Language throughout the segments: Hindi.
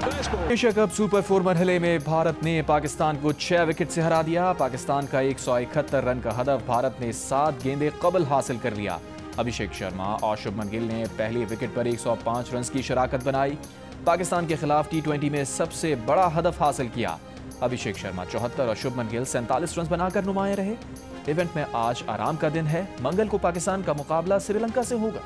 एशिया कप सुपर 4 मरहले में भारत ने पाकिस्तान को 6 विकेट से हरा दिया। पाकिस्तान का 171 रन का हदफ भारत ने 7 गेंदें कबल हासिल कर लिया। अभिषेक शर्मा और शुभमन गिल ने पहली विकेट पर 105 रन की शराकत बनाई। पाकिस्तान के खिलाफ T20 में सबसे बड़ा हदफ हासिल किया। अभिषेक शर्मा 74 और शुभमन गिल 47 रन बनाकर नुमाया रहे। इवेंट में आज आराम का दिन है। मंगल को पाकिस्तान का मुकाबला श्रीलंका से होगा।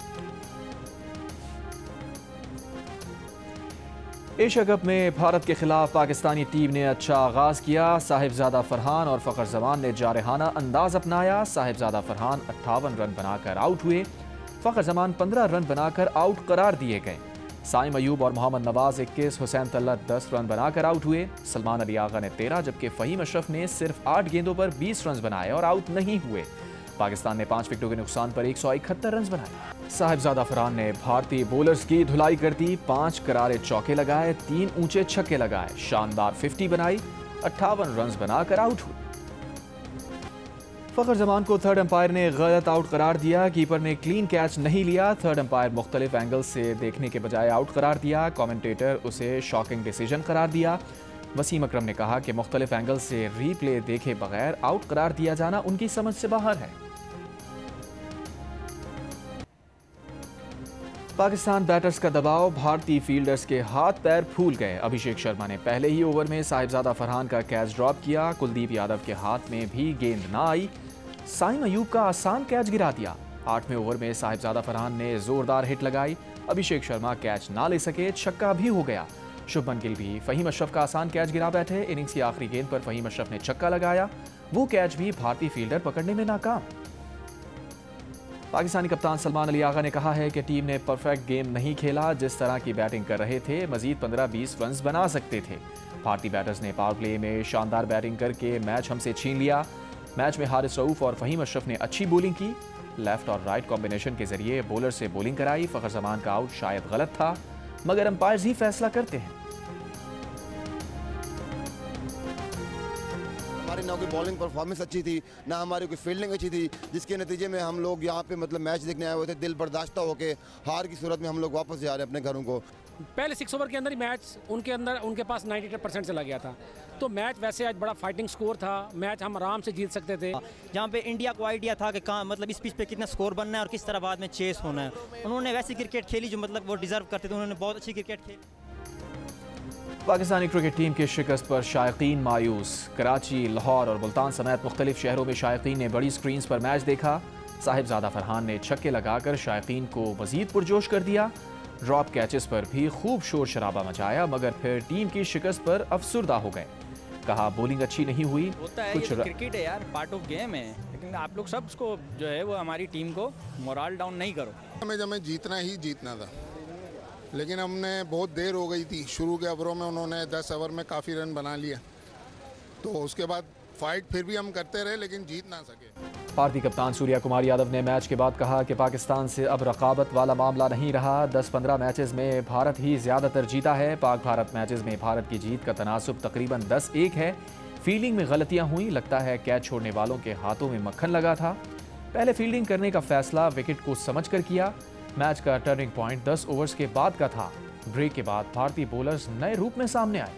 एशिया कप में भारत के खिलाफ पाकिस्तानी टीम ने अच्छा आगाज किया। साहिबजादा फरहान और फखर जमान ने जारहाना अंदाज अपनाया। साहिबजादा फरहान 58 रन बनाकर आउट हुए। फखर जमान 15 रन बनाकर आउट करार दिए गए। साइम अयूब और मोहम्मद नवाज 21, हुसैन तल्लत 10 रन बनाकर आउट हुए। सलमान अली आगा ने 13 जबकि फहीम अशरफ ने सिर्फ 8 गेंदों पर 20 रन बनाए और आउट नहीं हुए। पाकिस्तान ने 5 विकेटों के नुकसान पर 171 रन बनाए। साहिबजादा फरहान ने भारतीय बॉलर्स की धुलाई कर दी। 5 करारे चौके लगाए, 3 ऊंचे छक्के लगाए, शानदार 50 बनाई, 58 रन बनाकर आउट हुए। फखर जमान को थर्ड अंपायर ने गलत आउट करार दिया। कीपर ने क्लीन कैच नहीं लिया। थर्ड अंपायर मुख्तलिफ एंगल से देखने के बजाय आउट करार दिया। कमेंटेटर उसे शॉकिंग डिसीजन करार दिया। वसीम अकरम ने कहा कि मुख्तलिफ एंगल से रीप्ले देखे बगैर आउट करार दिया जाना उनकी समझ से बाहर है। पाकिस्तान बैटर्स का दबाव, भारतीय फील्डर्स के हाथ पैर फूल गए। अभिषेक शर्मा ने पहले ही ओवर में साहिबजादा फरहान का कैच ड्रॉप किया। कुलदीप यादव के हाथ में भी गेंद ना आई। साइम अयूब का आसान कैच गिरा दिया। 8वें ओवर में साहिबजादा फरहान ने जोरदार हिट लगाई। अभिषेक शर्मा कैच ना ले सके, छक्का भी हो गया। शुभमन गिल भी फहीम अशरफ का आसान कैच गिरा बैठे। इनिंग्स की आखिरी गेंद पर फहीम अशरफ ने छक्का लगाया। वो कैच भी भारतीय फील्डर पकड़ने में नाकाम। पाकिस्तानी कप्तान सलमान अली आगा ने कहा है कि टीम ने परफेक्ट गेम नहीं खेला। जिस तरह की बैटिंग कर रहे थे मजीद 15-20 रन बना सकते थे। भारतीय बैटर्स ने पावर प्ले में शानदार बैटिंग करके मैच हमसे छीन लिया। मैच में हारिस रऊफ और फहीम अशरफ ने अच्छी बॉलिंग की। लेफ्ट और राइट कॉम्बिनेशन के जरिए बॉलर से बॉलिंग कराई। फखर जमान का आउट शायद गलत था, मगर अंपायर्स ही फैसला करते हैं। हमारी ना कोई बॉलिंग परफॉर्मेंस अच्छी थी, ना हमारी कोई फील्डिंग अच्छी थी, जिसके नतीजे में हम लोग यहाँ पे मतलब मैच देखने आए हुए थे। दिल बर्दाश्त होकर हार की सूरत में हम लोग वापस जा रहे हैं अपने घरों को। पहले 6 ओवर के अंदर ही मैच उनके पास 98% चला गया था। तो मैच वैसे आज बड़ा फाइटिंग स्कोर था। मैच हम आराम से जीत सकते थे। जहाँ पे इंडिया को आइडिया था कि कहाँ मतलब इस पिच पे कितना स्कोर बनना है और किस तरह बाद में चेस होना है, उन्होंने वैसी क्रिकेट खेली जो मतलब वो डिजर्व करते थे। उन्होंने बहुत अच्छी क्रिकेट खेली। पाकिस्तानी क्रिकेट टीम की शिकस्त पर शायकीन मायूस। कराची, लाहौर और मुल्तान समेत मुख्तलिफ शहरों में शायकीन ने बड़ी स्क्रीन पर मैच देखा। साहिबजादा फरहान ने छक्के लगाकर शायकीन को मजीद पुरजोश कर दिया। ड्रॉप कैचेस पर भी खूब शोर शराबा मचाया, मगर फिर टीम की शिकस्त पर अफसुर्दा हो गए। कहा बॉलिंग अच्छी नहीं हुई। होता है, ये तो क्रिकेट है यार, पार्ट ऑफ गेम है। लेकिन आप लोग सब को जो है वो हमारी टीम को मोरल डाउन नहीं करो। हमें जीतना ही जीतना था, लेकिन हमने बहुत देर हो गई थी। शुरू के ओवरों में उन्होंने 10 ओवर में काफ़ी रन बना लिया, तो उसके बाद फाइट फिर भी हम करते रहे लेकिन जीत ना सके। भारतीय कप्तान सूर्या कुमार यादव ने मैच के बाद कहा कि पाकिस्तान से अब रकाबत वाला मामला नहीं रहा। 10-15 मैचेस में भारत ही ज़्यादातर जीता है। पाक भारत मैचेस में भारत की जीत का तनासुब तकरीबन 10-1 है। फील्डिंग में गलतियां हुई। लगता है कैच छोड़ने वालों के हाथों में मक्खन लगा था। पहले फील्डिंग करने का फैसला विकेट को समझ कर किया। मैच का टर्निंग पॉइंट 10 ओवर्स के बाद का था। ब्रेक के बाद भारतीय बॉलर्स नए रूप में सामने आए।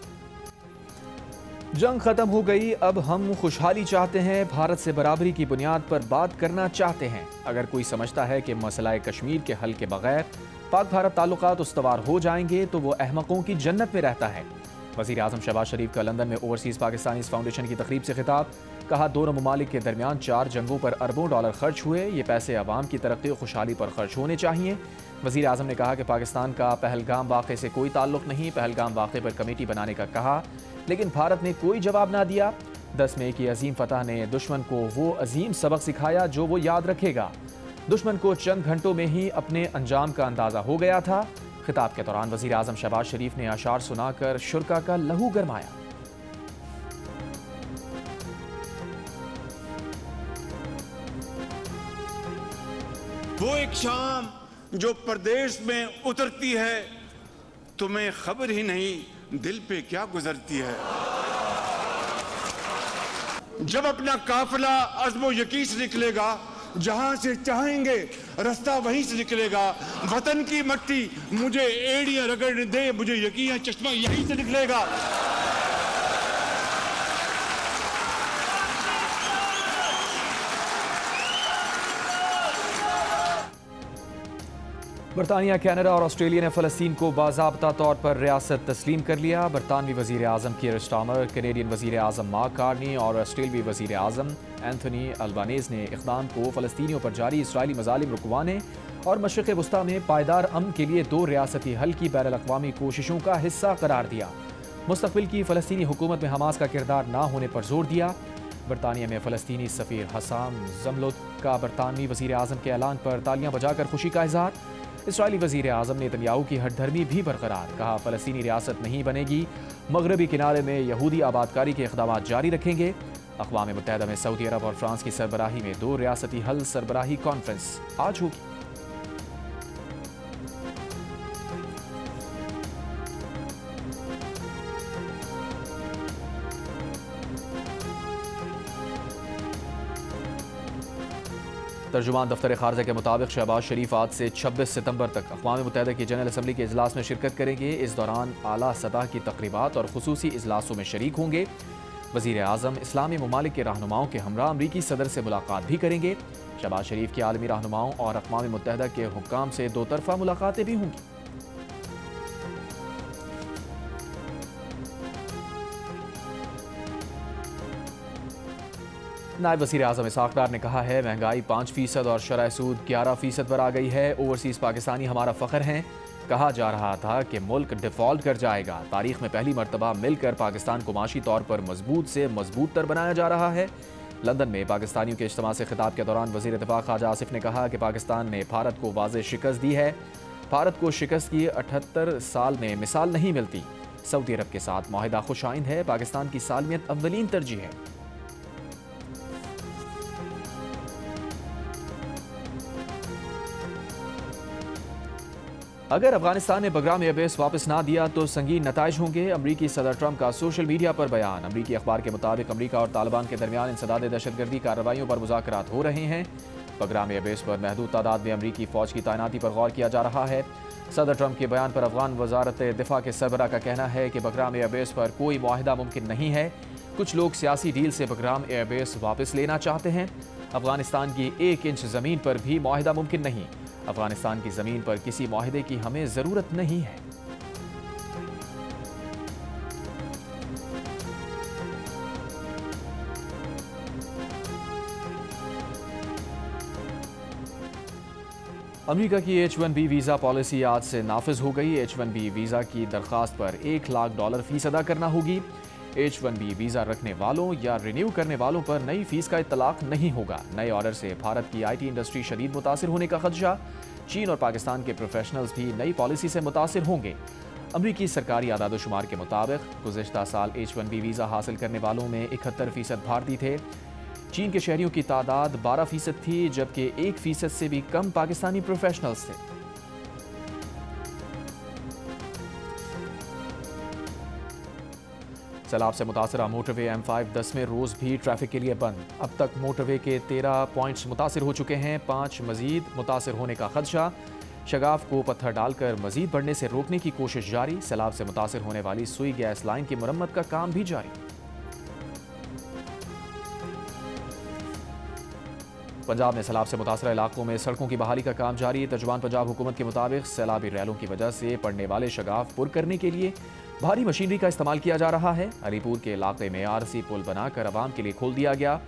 जंग खत्म हो गई, अब हम खुशहाली चाहते हैं। भारत से बराबरी की बुनियाद पर बात करना चाहते हैं। अगर कोई समझता है कि मसला कश्मीर के हल के बगैर पाक भारत ताल्लुकात उस्तवार हो जाएंगे तो वो अहमकों की जन्नत में रहता है। वज़ीर आज़म शहबाज शरीफ का लंदन में ओवरसीज़ पाकिस्तानी फाउंडेशन की तकरीब से खिताब। कहा दोनों ममालिक के दरमियान 4 जंगों पर अरबों डॉलर खर्च हुए। ये पैसे अवाम की तरक्की और खुशहाली पर खर्च होने चाहिए। वज़ीर आज़म ने कहा कि पाकिस्तान का पहलगाम वाक़े से कोई ताल्लुक़ नहीं। पहलगाम वाक़े पर कमेटी बनाने का कहा, लेकिन भारत ने कोई जवाब ना दिया। 10 मई की अजीम फतह ने दुश्मन को वो अजीम सबक सिखाया जो वो याद रखेगा। दुश्मन को चंद घंटों में ही अपने अंजाम का अंदाज़ा हो गया था। खिताब के दौरान वज़ीर आज़म शहबाज शरीफ ने अशार सुनाकर शुरका का लहू गरमाया। वो एक शाम जो परदेश में उतरती है, तुम्हें खबर ही नहीं दिल पे क्या गुजरती है। जब अपना काफिला अज़्म व यकीन से निकलेगा जहां से चाहेंगे रास्ता वहीं से निकलेगा। वतन की मट्टी मुझे एड़ियां रगड़ने दे, मुझे यकीन है चश्मा यहीं से निकलेगा। बरतानिया, कनाडा और ऑस्ट्रेलिया ने फ़लस्तीन को बाज़ाब्ता तौर पर रियासत तस्लीम कर लिया। बरतानवी वज़ीर आज़म कीर स्टार्मर, कैनेडियन वज़ीर आज़म मार्क कार्नी और ऑस्ट्रेलियाई वज़ीर आज़म एंथनी अल्बानीज़ ने इक़दाम को फ़लस्तीनियों पर जारी इसराइली मज़ालिम रुकवाने और मशरिक़ वस्ता में पायदार अमन के लिए 2 रियासती हल की बैनुल-अक़वामी कोशिशों का हिस्सा करार दिया। मुस्तक़बिल की फ़लस्तीनी हुकूमत में हमास का किरदार ना होने पर जोर दिया। बरतानिया में फ़लस्तीनी सफ़ीर हसाम ज़मलुद का बरतानवी वज़ीर आज़म के ऐलान पर तालियां बजाकर खुशी का इज़हार। इसराइली वज़ीर आज़म ने नेतन्याहू की हठधर्मी भी बरकरार, कहा फ़लस्तीनी रियासत नहीं बनेगी, मगरबी किनारे में यहूदी आबादकारी के इक़दामात जारी रखेंगे। अक़वाम मुत्तहिदा में सऊदी अरब और फ्रांस की सरबराही में 2 रियासती हल सरबराही कॉन्फ्रेंस आज होगी। तर्जुमान दफ्तर खारजा के मुताबिक शहबाज शरीफ आज से 26 सितंबर तक अक़वाम मुत्तहिदा की जनरल असम्बली के इजलास में शिरकत करेंगे। इस दौरान आला सतह की तक़रीबात और खुसूसी इजलासों में शरीक होंगे। वज़ीर आज़म इस्लामी ममालिक के रहनुमाओं के हमरा अमरीकी सदर से मुलाकात भी करेंगे। शहबाज शरीफ की आलमी रहनुमाओं और अक़वाम मुत्तहिदा के हुक्काम से 2 तरफ़ा मुलाकातें भी होंगी। नायब वज़ीर आज़म इसहाक़ डार ने कहा है, महंगाई 5% और शरह सूद 11% पर आ गई है। ओवरसीज़ पाकिस्तानी हमारा फ़ख्र हैं। कहा जा रहा था कि मुल्क डिफ़ॉल्ट कर जाएगा। तारीख़ में पहली मरतबा मिलकर पाकिस्तान को माशी तौर पर मजबूत से मजबूत तर बनाया जा रहा है। लंदन में पाकिस्तानियों के इज्तिमा से खिताब के दौरान वज़ीर इत्तफ़ाक़ ख्वाजा आसिफ ने कहा कि पाकिस्तान ने भारत को वाज़ेह शिकस्त दी है। भारत को शिकस्त की 78 साल में मिसाल नहीं मिलती। सऊदी अरब के साथ मुआहिदा खुश आइंद है। पाकिस्तान की सालमियत अव्वलीन तरजीह है। अगर अफगानिस्तान ने बगराम एयरबेस वापस ना दिया तो संगीन नताइज होंगे। अमरीकी सदर ट्रंप का सोशल मीडिया पर बयान। अमरीकी अखबार के मुताबिक अमरीका और तालिबान के दरमियान इंसदाद दहशतगर्दी कार्रवाइयों पर मुज़ाकरात हो रहे हैं। बगराम एयरबेस पर महदूद तादाद में अमरीकी फ़ौज की तैनाती पर गौर किया जा रहा है। सदर ट्रंप के बयान पर अफगान वजारत दिफा के सरबरा का कहना है कि बगराम एयरबेस पर कोई मुआहिदा मुमकिन नहीं है। कुछ लोग सियासी डील से बगराम एयरबेस वापस लेना चाहते हैं। अफगानिस्तान की 1 इंच ज़मीन पर भी मुआहिदा मुमकिन नहीं। अफगानिस्तान की ज़मीन पर किसी मुआहिदे की हमें ज़रूरत नहीं है। अमेरिका की H-1B वीज़ा पॉलिसी आज से नाफिज हो गई। H-1B वीज़ा की दरख्वास्त पर $1 लाख फ़ीस अदा करना होगी। H-1B वीज़ा रखने वालों या रिन्यू करने वालों पर नई फ़ीस का इतलाक़ नहीं होगा। नए ऑर्डर से भारत की IT इंडस्ट्री शदीद मुतासिर होने का खदशा। चीन और पाकिस्तान के प्रोफेशनल्स भी नई पॉलिसी से मुतासिर होंगे। अमरीकी सरकारी आदादोशुमार के मुताबिक गुज़िश्ता साल H-1B वीज़ा हासिल करने वालों में 71% भारतीय थे। चीन के शहरियों की तादाद 12% थी, जबकि 1% से भी कम पाकिस्तानी प्रोफेशनल्स थे। सैलाब से मुतासरा मोटरवे M5 10वें रोज़ भी ट्रैफिक के लिए बंद। अब तक मोटरवे के 13 पॉइंट्स मुतासिर हो चुके हैं। 5 मजीद मुतासिर होने का खदशा। शगाफ को पत्थर डालकर मजीद बढ़ने से रोकने की कोशिश जारी। सैलाब से मुतासिर होने वाली सुई गैस लाइन की मरम्मत का काम भी जारी। पंजाब में सैलाब से मुतासरा इलाकों में सड़कों की बहाली का काम जारी। तर्जुमान पंजाब हुकूमत के मुताबिक सैलाबी रैलों की वजह से पड़ने वाले शगाफ पुर करने के लिए भारी मशीनरी का इस्तेमाल किया जा रहा है। अलीपुर के इलाके में RC पुल बनाकर आवाम के लिए खोल दिया गया।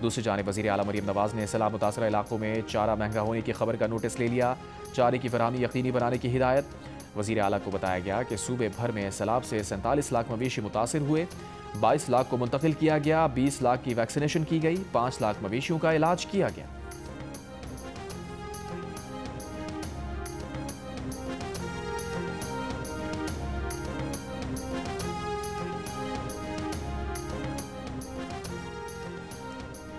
दूसरी जानिब वज़ीर आला मरीम नवाज ने सैलाब मुतासरा इलाकों में चारा महंगा होने की खबर का नोटिस ले लिया। चारे की फराहमी यकीनी बनाने की हिदायत। वज़ीर आला को बताया गया कि सूबे भर में सैलाब से 47 लाख मवेशी मुतासिर हुए। 22 लाख को मुंतकिल किया गया। 20 लाख की वैक्सीनेशन की गई। 5 लाख मवेशियों का इलाज किया गया।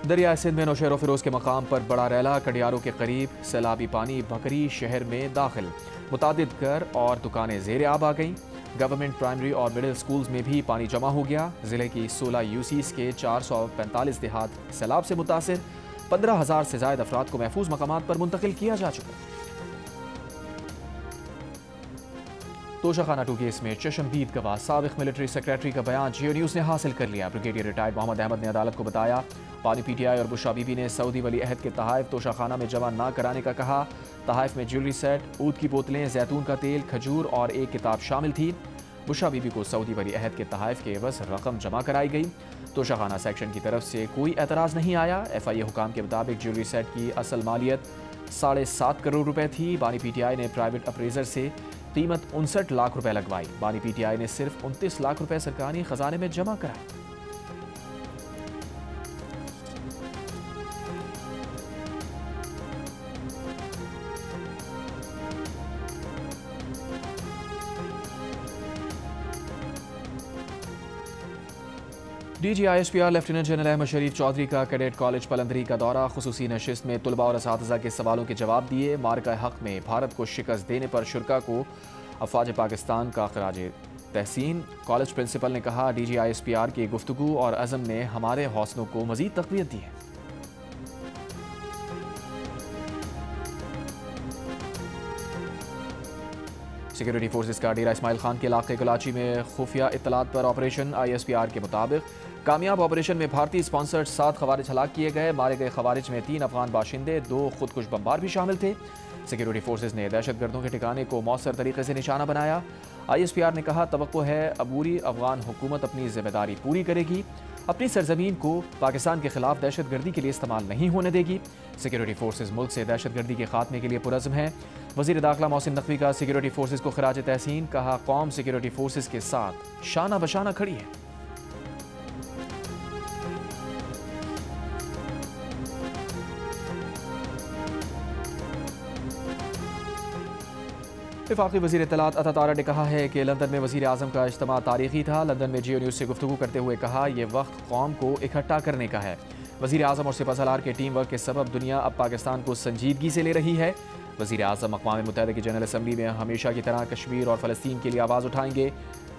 दरिया सिंध में नौशहर फिरोज के मकाम पर बड़ा रैला। कडियारों के करीब सैलाबी पानी भकरी शहर में दाखिल। मुतादिद घर और दुकानें ज़ेर आब आ गईं। गवर्नमेंट प्राइमरी और मिडिल स्कूल्स में भी पानी जमा हो गया। ज़िले की 16 UCs के 445 देहात सैलाब से मुतासिर। 15,000 से ज़ायद अफराद को महफूज मकामात पर मुंतकिल किया जा चुका है। तोशाखाना 2 केस में चशमदीद गवाह साबिक मिलिट्री सेक्रेटरी का बयान जियो न्यूज़ ने हासिल कर लिया। ब्रिगेडियर रिटायर्ड मोहम्मद अहमद ने अदालत को बताया, पानी PTI और बुशरा बीबी ने सऊदी वली अहद के तहाइफ तोशाखाना में जमा ना कराने का कहा। तहाइफ में ज्वेलरी सेट, ऊद की बोतलें, जैतून का तेल, खजूर और एक किताब शामिल थी। बुशरा बीबी को सऊदी वली अहद के तहाइफ के एवज रकम जमा कराई गई। तोशाखाना सेक्शन की तरफ से कोई एतराज़ नहीं आया। FIA हुकाम के मुताबिक ज्वेलरी सेट की असल मालियत 7.5 करोड़ रुपए थी। बानी PTI ने प्राइवेट अप्रेजर से कीमत 59 लाख रुपए लगवाई। बानी PTI ने सिर्फ 29 लाख रुपए सरकारी खजाने में जमा कराए। DG ISPR lieutenant general Ahmed Sharif Chaudhry का कैडेट कॉलेज पलंदरी का दौरा। खुसूसी नशिस्त में तुलबा और असातिज़ा के सवालों के जवाब दिए। मार्का हक में भारत को शिकस्त देने पर शुरा को अफवाज पाकिस्तान का खराज तहसीन। कॉलेज प्रिंसिपल ने कहा, DG ISPR की गुफ्तगू और अज़म ने हमारे हौसलों को मज़ीद तक़वियत दी है। सिक्योरिटी फोर्सेस का डेरा इस्माइल खान के इलाके कराची में खुफिया इत्तलात पर ऑपरेशन। ISPR के मुताबिक कामयाब ऑपरेशन में भारतीय स्पॉन्सर्ड 7 खवारिज हलाक किए गए। मारे गए खवारिज में 3 अफगान बाशिंदे, 2 खुदकुश बमबार भी शामिल थे। सिक्योरिटी फोर्सेस ने दहशतगर्दों के ठिकाने को मौसर तरीके से निशाना बनाया। ISPR ने कहा, तवक्को है अबूरी अफगान हुकूमत अपनी जिम्मेदारी पूरी करेगी, अपनी सरजमीन को पाकिस्तान के खिलाफ दहशतगर्दी के लिए इस्तेमाल नहीं होने देगी। सिक्योरिटी फोर्सेस मुल्क से दहशतगर्दी के खात्मे के लिए पुरज़्म है। वज़ीर दाखिला मोहसिन नकवी का सिक्योरिटी फोर्सेस को खराज तहसीन। कहा, कौम सिक्योरिटी फोर्सेस के साथ शाना बशाना खड़ी है। वफाकी वज़ीर इत्तलात अता तारा ने कहा है कि लंदन में वज़ीर आज़म का इज्तिमा तारीखी था। लंदन में जियो न्यूज़ से गुफ्तगू करते हुए कहा, यह वक्त कौम को इकट्ठा करने का है। वज़ीर आज़म और सिपहसालार के टीम वर्क के सबब दुनिया अब पाकिस्तान को संजीदगी से ले रही है। वज़ीर आज़म अक़वाम मुत्तहिदा की जनरल असम्बली में हमेशा की तरह कश्मीर और फ़लस्तीन के लिए आवाज़ उठाएंगे।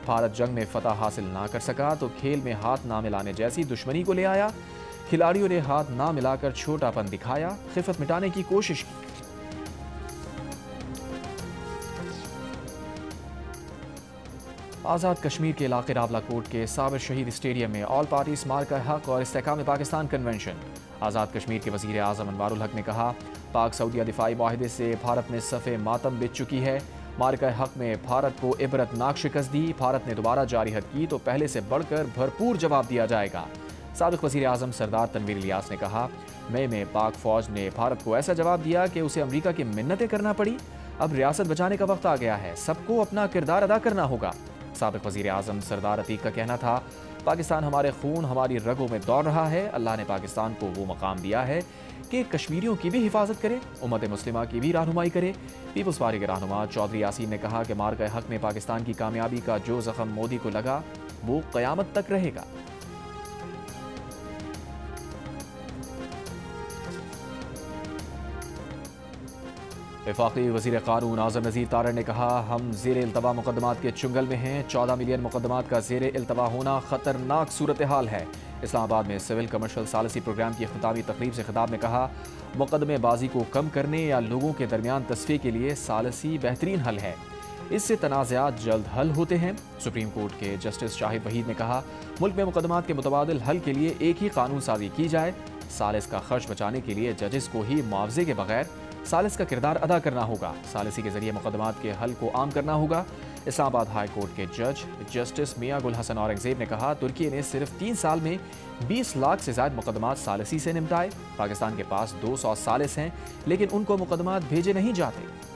भारत जंग में फ़तह हासिल ना कर सका तो खेल में हाथ ना मिलाने जैसी दुश्मनी को ले आया। खिलाड़ियों ने हाथ ना मिलाकर छोटापन दिखाया, खिफ़त मिटाने की कोशिश की। आज़ाद कश्मीर के इलाके रावलाकोट के साबिर शहीद स्टेडियम में ऑल पार्टी मार्का हक और इस्तेहकाम पाकिस्तान कन्वेंशन। आज़ाद कश्मीर के वज़ीर आज़म अनवारुल हक ने कहा, पाक सऊदिया दिफाई माहिदे से भारत में सफ़े मातम बिछ चुकी है। मार्का हक में भारत को इबरतनाक शिकस्त दी। भारत ने दोबारा जारिहत की तो पहले से बढ़कर भरपूर जवाब दिया जाएगा। साबिक़ वज़ीर आज़म सरदार तनवीर इलियास ने कहा, मई में पाक फ़ौज ने भारत को ऐसा जवाब दिया कि उसे अमरीका की मिन्नतें करना पड़ी। अब रियासत बचाने का वक्त आ गया है, सबको अपना किरदार अदा करना होगा। साबिक़ वज़ीर आज़म सरदार अतीक का कहना था, पाकिस्तान हमारे खून हमारी रगों में दौड़ रहा है। अल्लाह ने पाकिस्तान को वो मकाम दिया है कि कश्मीरियों की भी हिफाजत करे, उम्मत मुस्लिमा की भी रहनुमाई करे। पीपल्स पार्टी के रहनुमा चौधरी यासीन ने कहा कि मार्का हक में पाकिस्तान की कामयाबी का जो ज़ख्म मोदी को लगा वो क़यामत तक रहेगा। वफाकी वज़ीर क़ानून आज़म नज़ीर तारड़ ने कहा, हम ज़ेर इल्तवा मुक़दमात के चुंगल में हैं। 14 मिलियन मुक़दमात का ज़ेर इल्तवा होना ख़तरनाक सूरत हाल है। इस्लामाबाद में सिविल कमर्शल सालसी प्रोग्राम की इख्तितामी तकरीब से खिताब में कहा, मुक़दमेबाजी को कम करने या लोगों के दरमियान तस्फ़िये के लिए सालसी बेहतरीन हल है। इससे तनाज़ात जल्द हल होते हैं। सुप्रीम कोर्ट के जस्टिस शाहिद वहीद ने कहा, मुल्क में मुक़दमात के मुतबादिल हल के लिए एक ही कानून साजी की जाए। सालिस का खर्च बचाने के लिए जजेस को ही मुआवजे के बगैर सालिस का किरदार अदा करना होगा। सालिसी के जरिए मुक़दमात के हल को आम करना होगा। इस्लामाबाद हाई कोर्ट के जज जस्टिस मियां गुल हसन औरंगज़ेब ने कहा, तुर्की ने सिर्फ 3 साल में 20 लाख से ज़्यादा मुक़दमात सालिसी से निपटाए। पाकिस्तान के पास 200 सालिस हैं, लेकिन उनको मुक़दमात भेजे नहीं जाते।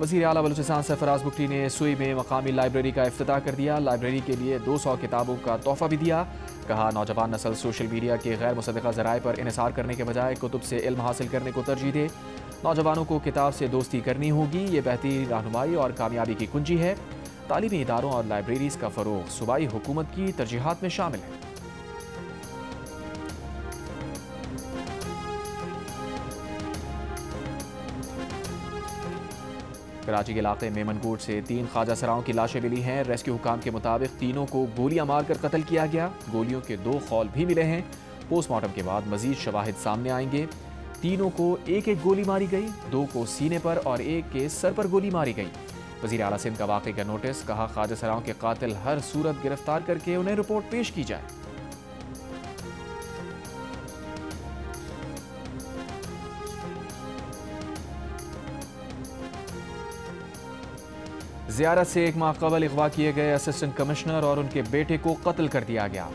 वज़ीर आला बलूचिस्तान सरफराज बुगटी ने सुई में मकामी लाइब्रेरी का इफ्तिताह कर दिया। लाइब्रेरी के लिए 200 किताबों का तोहफ़ा भी दिया। कहा, नौजवान नस्ल सोशल मीडिया के गैर मुसद्दक़ा ज़राए पर इन्हिसार करने के बजाय कुतुब से इल्म हासिल करने को तरजीह दे। नौजवानों को किताब से दोस्ती करनी होगी, ये बेहतरीन रहनुमाई और कामयाबी की कुंजी है। तालीमी इदारों और लाइब्रेरीज़ का फ़रोग़ सूबाई हुकूमत की तरजीहात में शामिल है। कराची के इलाके मेमनकोट से 3 ख्वाजा सराओं की लाशें मिली हैं। रेस्क्यू हुकाम के मुताबिक तीनों को गोलियां मारकर कत्ल किया गया। गोलियों के 2 खौल भी मिले हैं। पोस्टमार्टम के बाद मजीद शवाहिद सामने आएंगे। तीनों को एक एक गोली मारी गई, 2 को सीने पर और 1 के सर पर गोली मारी गई। वज़ीर आला सिंध का वाक़े का नोटिस, कहा ख्वाजा सराओं के कातिल हर सूरत गिरफ्तार करके उन्हें रिपोर्ट पेश की जाए। ज़ियारत से 1 माह कबल अगवा किए गए असिस्टेंट कमिश्नर और उनके बेटे को कत्ल कर दिया गया।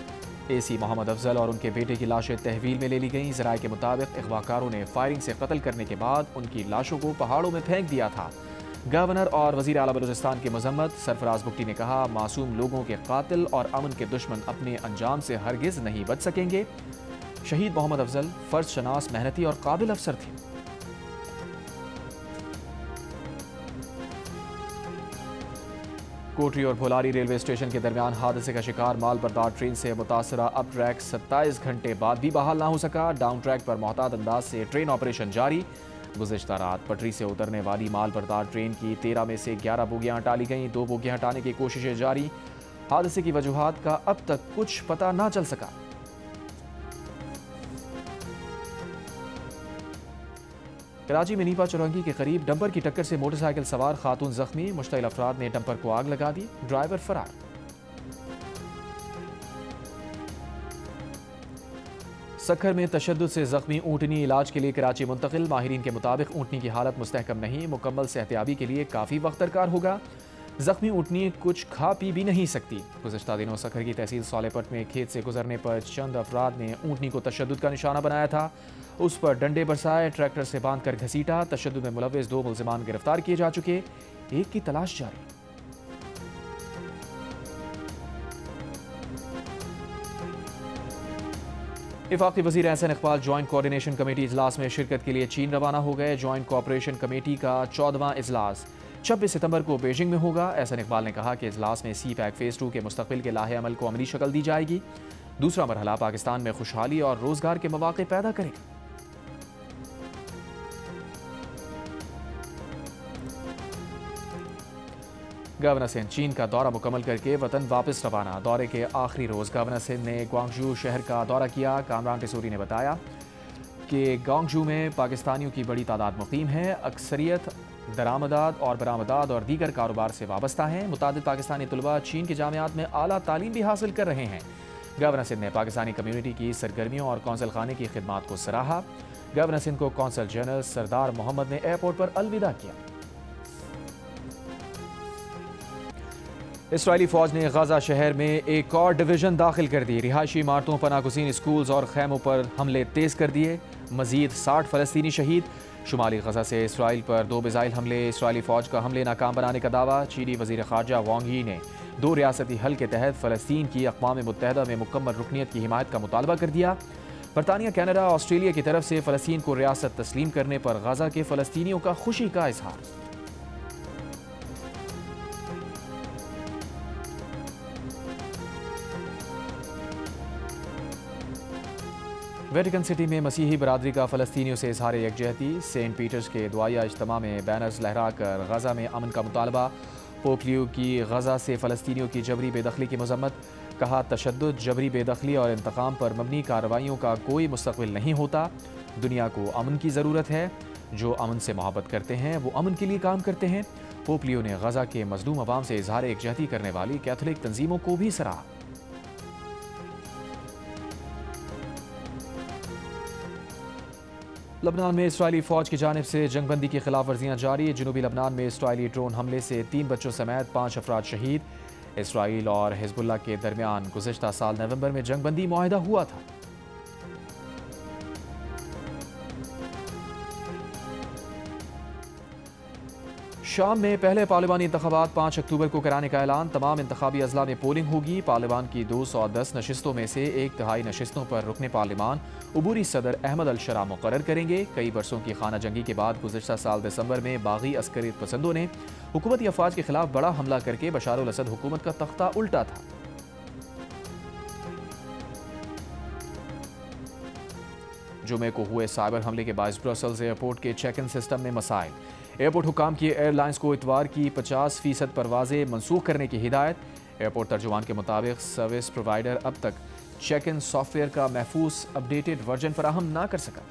एसी मोहम्मद अफजल और उनके बेटे की लाशें तहवील में ले ली गईं। ज़राए के मुताबिक अगवाकारों ने फायरिंग से कत्ल करने के बाद उनकी लाशों को पहाड़ों में फेंक दिया था। गवर्नर और वज़ीर आला बलूचिस्तान की मजम्मत। सरफराज बुगटी ने कहा, मासूम लोगों के कातिल और अमन के दुश्मन अपने अंजाम से हरगिज़ नहीं बच सकेंगे। शहीद मोहम्मद अफजल फ़र्ज शनास, मेहनती और काबिल अफसर थे। कोटरी और भोलारी रेलवे स्टेशन के दरमियान हादसे का शिकार माल बरदार ट्रेन से मुतासरा अप ट्रैक 27 घंटे बाद भी बहाल ना हो सका। डाउन ट्रैक पर मोहतात अंदाज से ट्रेन ऑपरेशन जारी। गुज़िश्ता रात पटरी से उतरने वाली माल बरदार ट्रेन की 13 में से 11 बोगियां हटा ली गईं। 2 बोगियां हटाने की कोशिशें जारी। हादसे की वजूहात का अब तक कुछ पता ना चल सका। कराची में नीपा चौरंगी के करीब डंपर की टक्कर से मोटरसाइकिल सवार खातून जख्मी। मुश्तइल अफराद ने डंपर को आग लगा दी। ड्राइवर फरार। सखर में तशद्दुद से जख्मी ऊँटनी इलाज के लिए कराची मुंतकिल। माहिरीन के मुताबिक ऊँटनी की हालत मुस्तहकम नहीं, मुकम्मल सेहतियाबी के लिए काफ़ी वक्त दरकार होगा। जख्मी ऊँटनी कुछ खा पी भी नहीं सकती। गुज़श्ता दिनों सखर की तहसील सोलेपट में खेत से गुजरने पर चंद अफराद ने ऊँटनी को तशद्दुद का निशाना बनाया था। उस पर डंडे बरसाए, ट्रैक्टर से बांधकर घसीटा। तशद्दुद में मुलव्विस 2 मुल्ज़िमान गिरफ्तार किए जा चुके, 1 की तलाश जारी। इफाक़ी वज़ीर Ahsan Iqbal joint coordination committee इजलास में शिरकत के लिए चीन रवाना हो गए। जॉइंट कोऑपरेशन कमेटी का 14वां इजलास 26 सितंबर को बीजिंग में होगा। एहसन इक़बाल ने कहा कि इजलास में CPEC फ़ेज़ 2 के मुस्तक़बिल के लाहे अमल को अमली शक्ल दी जाएगी। दूसरा मरहला पाकिस्तान में खुशहाली और रोज़गार के मौक़े पैदा करेगा। गवर्नर सिंध चीन का दौरा मुकम्मल करके वतन वापस रवाना। दौरे के आखिरी रोज़ गवर्नर सिंध ने ग्वांगझू शहर का दौरा किया। कामरान टिसूरी ने बताया कि ग्वांगझू में पाकिस्तानियों की बड़ी तादाद मुकीम है। अक्सरियत दरामदात और बरामदात और दीगर कारोबार से वाबस्ता हैं। मुतादिद पाकिस्तानी तलबा चीन के जामियात में आला तालीम भी हासिल कर रहे हैं। गवर्नर सिंध ने पाकिस्तानी कम्यूनिटी की सरगर्मियों और कौंसल खाने की खिदमात को सराहा। गवर्नर सिंध को कौंसल जनरल सरदार मोहम्मद ने एयरपोर्ट पर अलविदा किया। इसराइली फौज ने गजा शहर में एक और डिवीजन दाखिल कर दी। रिहायशी इमारतों, पनागुज़ीन स्कूल्स और खैमों पर हमले तेज़ कर दिए। मजीद 60 फ़लस्तीनी शहीद। शुमाली गजा से इसराइल पर 2 मिसाइल हमले। इसराइली फौज का हमले नाकाम बनाने का दावा। चीनी वज़ीर ख़ारजा वांग यी ने 2 रियासती हल के तहत फ़लस्तीन की अक़वाम मुत्तहिदा में मुकम्मल रुकनीत की हिमायत का मुतालबा कर दिया। बरतानिया, कनाडा, ऑस्ट्रेलिया की तरफ से फ़लस्तीन को रियासत तस्लीम करने पर गजा के फ़लस्तीनियों का खुशी का इजहार। वेटिकन सिटी में मसीही बरादरी का फ़लस्तीनियों से इजहार यकजहती। सेंट पीटर्स के दुआया इज्तिमा में बैनर्स लहरा कर गजा में अमन का मुतालबा। पोप लियो की गजा से फ़लस्तीनियों की जबरी बेदखली की मजम्मत। कहा, तशद्दुद, जबरी बेदखली और इंतकाम पर मबनी कार्रवाइयों का कोई मुस्तक़बिल नहीं होता। दुनिया को अमन की ज़रूरत है। जो अमन से मोहब्बत करते हैं वो अमन के लिए काम करते हैं। पोप लियो ने गजा के मजलूम अवाम से इजहार यकजहती करने वाली कैथोलिक तंजीमों को भी सराहा। लबनान में इसराइली फ़ौज की जानिब से जंगबंदी की खिलाफ वर्जियाँ जारी। जनूबी लबनान में इसराइली ड्रोन हमले से 3 बच्चों समेत 5 अफराद शहीद। इसराइल और हिजबुल्लाह के दरमियान गुज़िश्ता साल नवंबर में जंगबंदी मुआहिदा हुआ था। शाम में पहले पार्लिमानी इंतखाबात 5 अक्टूबर को कराने का ऐलान। तमाम इंतखाबी अजला में पोलिंग होगी। पार्लिमान की 210 नशिस्तों में से 1/3 नशिस्तों पर रुकने पार्लिमान उबूरी सदर अहमद अल शरा मुकर्रर करेंगे। कई बरसों की खाना जंगी के बाद गुज़िश्ता साल दिसंबर में बागी अस्करियत पसंदों ने हुकूमती अफवाज के खिलाफ बड़ा हमला करके बशार अल असद हुकूमत का तख्ता उल्टा था। जुमे को हुए साइबर हमले के बायस ब्रसेल्स एयरपोर्ट के चेक इन सिस्टम में मसाइल। एयरपोर्ट हुकाम की एयरलाइंस को इतवार की 50% परवाजें मनसूख करने की हिदायत। एयरपोर्ट तर्जुमान के मुताबिक सर्विस प्रोवाइडर अब तक चेक इन सॉफ्टवेयर का महफूज अपडेटेड वर्जन फराहम ना कर सका।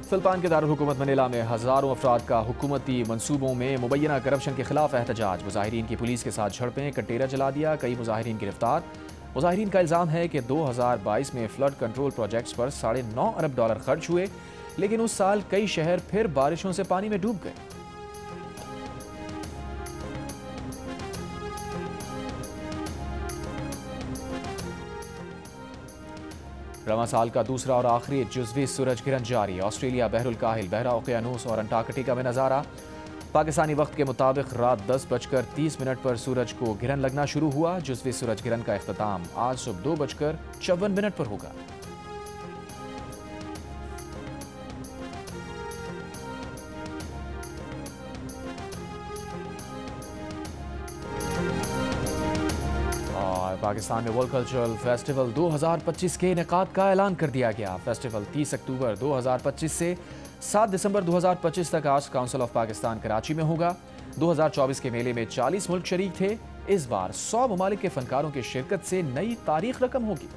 फिलिपाइन के दारुल हुकूमत मनीला में हज़ारों अफराद का हुकूमती मनसूबों में मुबैना करप्शन के खिलाफ एहतजाज। मुजाहिरीन की पुलिस के साथ झड़पें, कटेरा जला दिया, कई मुजाहिरीन गिरफ्तार। मुजाहिरीन का इल्ज़ाम है कि 2022 में फ्लड कंट्रोल प्रोजेक्ट्स पर $9.5 अरब खर्च हुए, लेकिन उस साल कई शहर फिर बारिशों से पानी में डूब गए। रवां साल का दूसरा और आखिरी जुज़वी सूरज गिरन जारी। ऑस्ट्रेलिया, बहरुल काहिल, बहरा ओकियानूस और अंटार्कटिका में नज़ारा। पाकिस्तानी वक्त के मुताबिक रात 10:30 पर सूरज को गिरन लगना शुरू हुआ। जुज़वी सूरज गिरन का इख्तिताम आज सुबह 2:54 पर होगा। पाकिस्तान में वर्ल्ड कल्चरल फेस्टिवल 2025 के इनेकाद का ऐलान कर दिया गया। फेस्टिवल 30 अक्टूबर 2025 से 7 दिसंबर 2025 तक arts council of Pakistan Karachi में होगा। 2024 के मेले में 40 मुल्क शरीक थे। इस बार 100 ममालिक के फनकारों की शिरकत से नई तारीख रकम होगी।